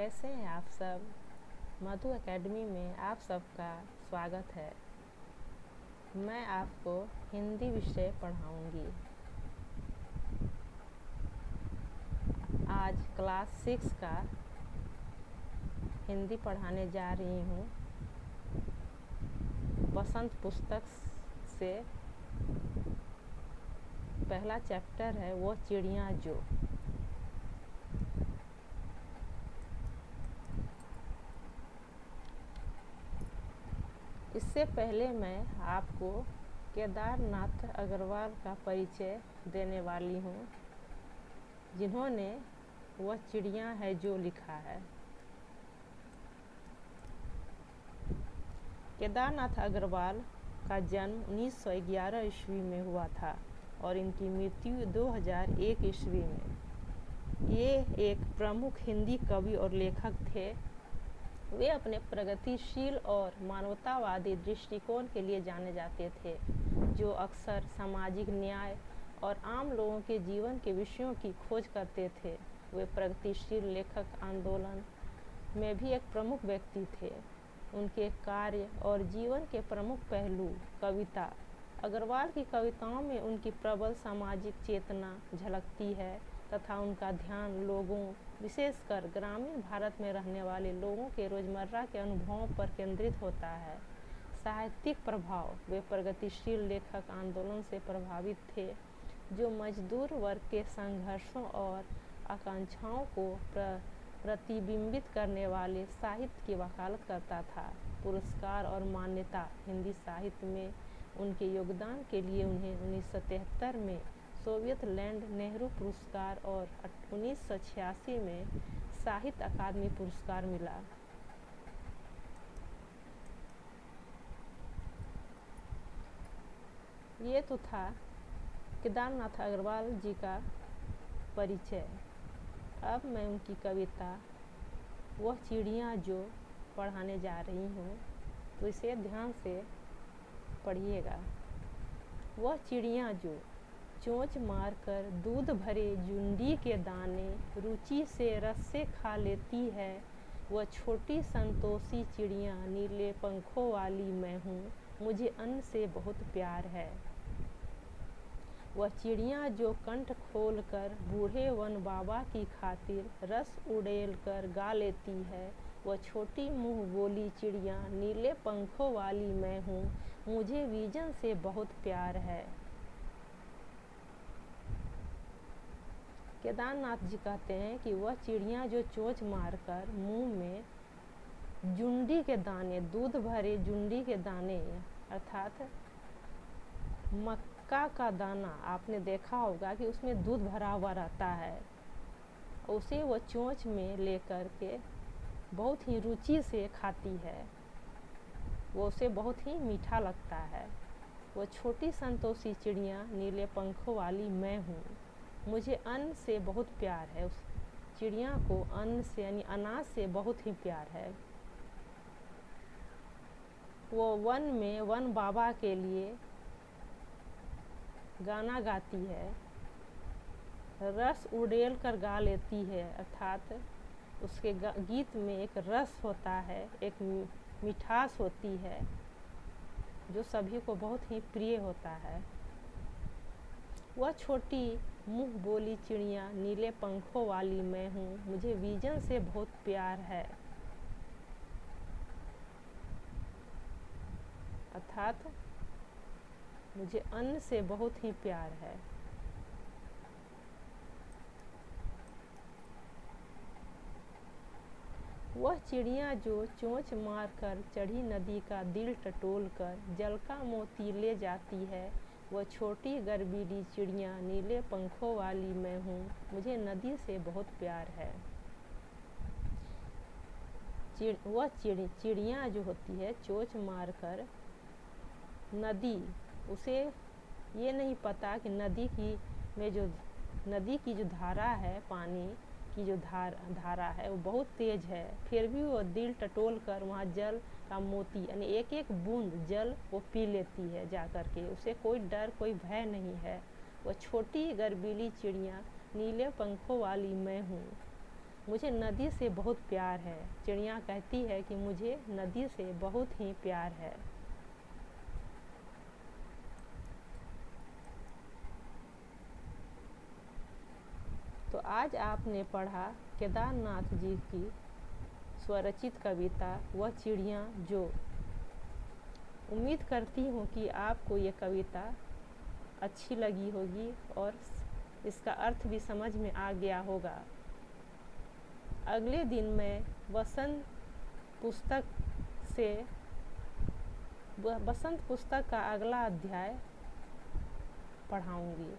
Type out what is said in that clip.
कैसे हैं आप सब। मधु एकेडमी में आप सबका स्वागत है। मैं आपको हिंदी विषय पढ़ाऊंगी। आज क्लास 6 का हिंदी पढ़ाने जा रही हूँ। बसंत पुस्तक से पहला चैप्टर है वो चिड़िया जो। इससे पहले मैं आपको केदारनाथ अग्रवाल का परिचय देने वाली हूँ, जिन्होंने वह चिड़िया है जो लिखा है। केदारनाथ अग्रवाल का जन्म 1911 ईस्वी में हुआ था और इनकी मृत्यु 2001 ईस्वी में। ये एक प्रमुख हिंदी कवि और लेखक थे। वे अपने प्रगतिशील और मानवतावादी दृष्टिकोण के लिए जाने जाते थे, जो अक्सर सामाजिक न्याय और आम लोगों के जीवन के विषयों की खोज करते थे। वे प्रगतिशील लेखक आंदोलन में भी एक प्रमुख व्यक्ति थे। उनके कार्य और जीवन के प्रमुख पहलू कविता। अग्रवाल की कविताओं में उनकी प्रबल सामाजिक चेतना झलकती है तथा उनका ध्यान लोगों, विशेषकर ग्रामीण भारत में रहने वाले लोगों के रोजमर्रा के अनुभवों पर केंद्रित होता है। साहित्यिक प्रभाव। वे प्रगतिशील लेखक आंदोलन से प्रभावित थे, जो मजदूर वर्ग के संघर्षों और आकांक्षाओं को प्रतिबिंबित करने वाले साहित्य की वकालत करता था। पुरस्कार और मान्यता। हिंदी साहित्य में उनके योगदान के लिए उन्हें 1973 में सोवियत लैंड नेहरू पुरस्कार और 1986 में साहित्य अकादमी पुरस्कार मिला। ये तो था केदारनाथ अग्रवाल जी का परिचय। अब मैं उनकी कविता वह चिड़िया जो पढ़ाने जा रही हूँ, तो इसे ध्यान से पढ़िएगा। वह चिड़िया जो चोंच मारकर दूध भरे जुंडी के दाने रुचि से रस से खा लेती है, वह छोटी संतोषी चिड़िया नीले पंखों वाली मैं हूँ, मुझे अन्न से बहुत प्यार है। वह चिड़िया जो कंठ खोल कर बूढ़े वन बाबा की खातिर रस उड़ेल कर गा लेती है, वह छोटी मुँह बोली चिड़िया नीले पंखों वाली मैं हूँ, मुझे विजन से बहुत प्यार है। केदारनाथ जी कहते हैं कि वह चिड़िया जो चोंच मारकर मुंह में जुंडी के दाने, दूध भरे जुंडी के दाने अर्थात मक्का का दाना, आपने देखा होगा कि उसमें दूध भरा हुआ रहता है, उसे वह चोंच में लेकर के बहुत ही रुचि से खाती है। वो उसे बहुत ही मीठा लगता है। वह छोटी संतोषी चिड़िया नीले पंखों वाली मैं हूँ, मुझे अन्न से बहुत प्यार है। उस चिड़िया को अन्न से यानी अनाज से बहुत ही प्यार है। वो वन में वन बाबा के लिए गाना गाती है, रस उड़ेल कर गा लेती है, अर्थात उसके गीत में एक रस होता है, एक मिठास होती है, जो सभी को बहुत ही प्रिय होता है। वह छोटी मुँह बोली चिड़िया नीले पंखों वाली मैं हूँ, मुझे विजन से बहुत प्यार है, अर्थात मुझे अन्न से बहुत ही प्यार है। वह चिड़िया जो चोंच मारकर चढ़ी नदी का दिल टटोल कर जल का मोती ले जाती है, वह छोटी गर्वीली चिड़िया नीले पंखों वाली मैं हूँ, मुझे नदी से बहुत प्यार है। वह चिड़िया जो होती है चोंच मारकर नदी, उसे ये नहीं पता कि नदी की जो धारा है, पानी की जो धारा है वो बहुत तेज है, फिर भी वो दिल टटोल कर वहाँ जल का मोती यानी एक एक बूंद जल वो पी लेती है जा कर के। उसे कोई डर कोई भय नहीं है। वह छोटी गर्वीली चिड़िया नीले पंखों वाली मैं हूँ, मुझे नदी से बहुत प्यार है। चिड़िया कहती है कि मुझे नदी से बहुत ही प्यार है। तो आज आपने पढ़ा केदारनाथ जी की स्वरचित कविता वह चिड़िया जो। उम्मीद करती हूँ कि आपको ये कविता अच्छी लगी होगी और इसका अर्थ भी समझ में आ गया होगा। अगले दिन मैं बसंत पुस्तक का अगला अध्याय पढ़ाऊँगी।